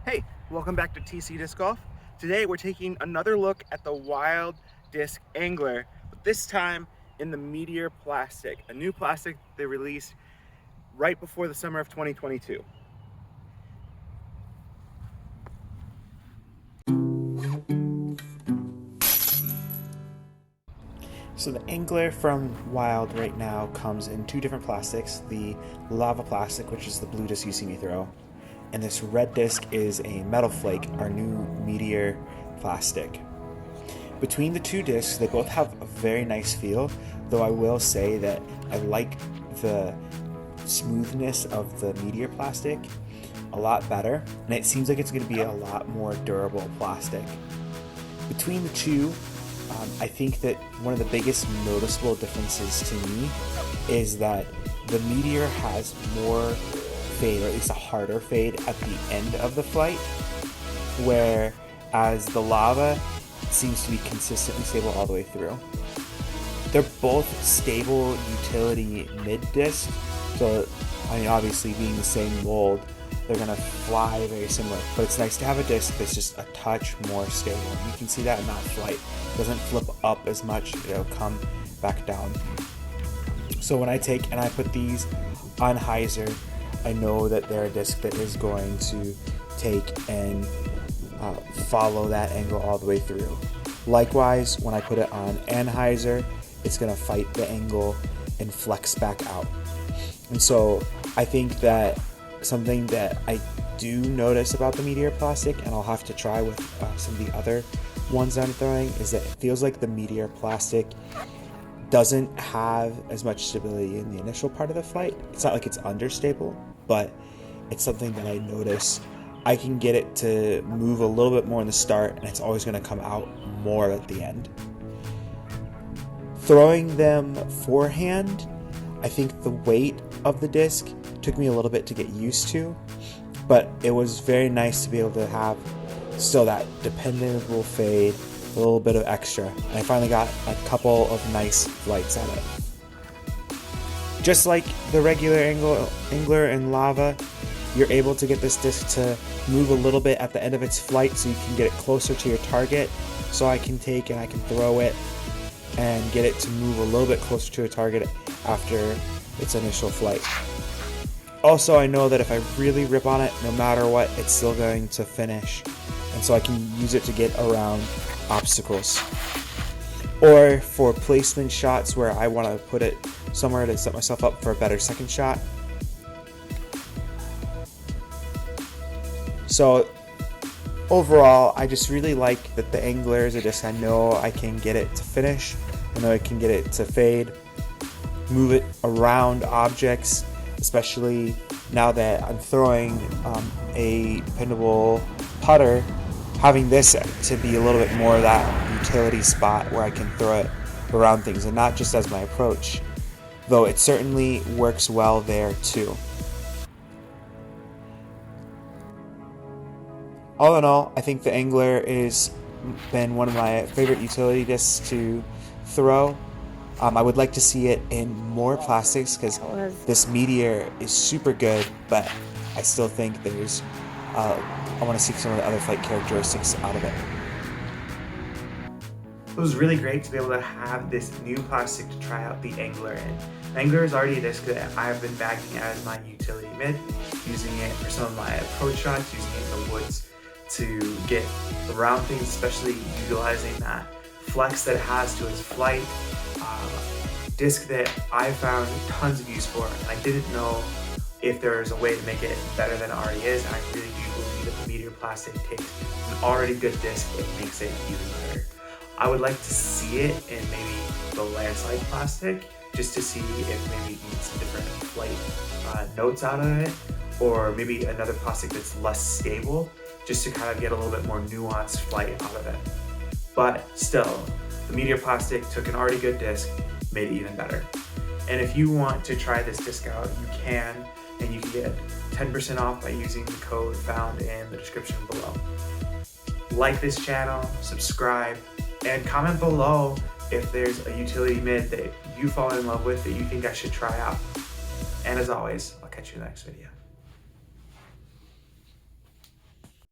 Hey, welcome back to TC Disc Golf. Today we're taking another look at the Wild Disc Angler, but this time in the Meteor plastic, a new plastic they released right before the summer of 2022. So the Angler from Wild right now comes in two different plastics, the lava plastic, which is the blue disc you see me throw, and this red disc is a metal flake, our new Meteor plastic. Between the two discs, they both have a very nice feel, though I will say that I like the smoothness of the Meteor plastic a lot better, and it seems like it's going to be a lot more durable plastic. Between the two, I think that one of the biggest noticeable differences to me is that the Meteor has more fade, or at least a harder fade at the end of the flight, whereas the lava seems to be consistently stable all the way through. They're both stable utility mid disc, so I mean obviously being the same mold, they're gonna fly very similar, but it's nice to have a disc that's just a touch more stable. You can see that in that flight. It doesn't flip up as much, it'll come back down. So when I take and I put these on hyzer, I know that they're a disc that is going to take and follow that angle all the way through. Likewise, when I put it on anhyzer, it's going to fight the angle and flex back out. And so I think that something that I do notice about the Meteor plastic, and I'll have to try with some of the other ones I'm throwing, is that it feels like the Meteor plastic doesn't have as much stability in the initial part of the flight. It's not like it's understable, but it's something that I notice. I can get it to move a little bit more in the start, and it's always going to come out more at the end. Throwing them forehand, I think the weight of the disc took me a little bit to get used to, but it was very nice to be able to have still that dependable fade, a little bit of extra, and I finally got a couple of nice flights at it. Just like the regular angler and lava, you're able to get this disc to move a little bit at the end of its flight so you can get it closer to your target. So I can take and I can throw it and get it to move a little bit closer to a target after its initial flight. Also, I know that if I really rip on it, no matter what, it's still going to finish. And so I can use it to get around obstacles. Or for placement shots where I want to put it somewhere to set myself up for a better second shot. So overall, I just really like that the Angler is a disc I know I can get it to finish. I know I can get it to fade, move it around objects, especially now that I'm throwing a dependable putter. Having this to be a little bit more of that utility spot where I can throw it around things and not just as my approach, though it certainly works well there too. All in all, I think the Angler has been one of my favorite utility discs to throw. I would like to see it in more plastics because this Meteor is super good, but I still think there's I want to see some of the other flight characteristics out of it. It was really great to be able to have this new plastic to try out the Angler in. The Angler is already a disc that I've been bagging as my utility mid, using it for some of my approach shots, using it in the woods to get around things, especially utilizing that flex that it has to its flight. Disc that I found tons of use for, and I didn't know if there was a way to make it better than it already is, and I really do believe that the Meteor plastic takes an already good disc and makes it even better. I would like to see it in maybe the landslide plastic, just to see if maybe you get some different flight notes out of it, or maybe another plastic that's less stable, just to kind of get a little bit more nuanced flight out of it. But still, the Meteor plastic took an already good disc, made it even better. And if you want to try this disc out, you can, and you can get 10% off by using the code found in the description below. Like this channel, subscribe, and comment below if there's a utility mid that you fall in love with that you think I should try out. And as always, I'll catch you in the next video.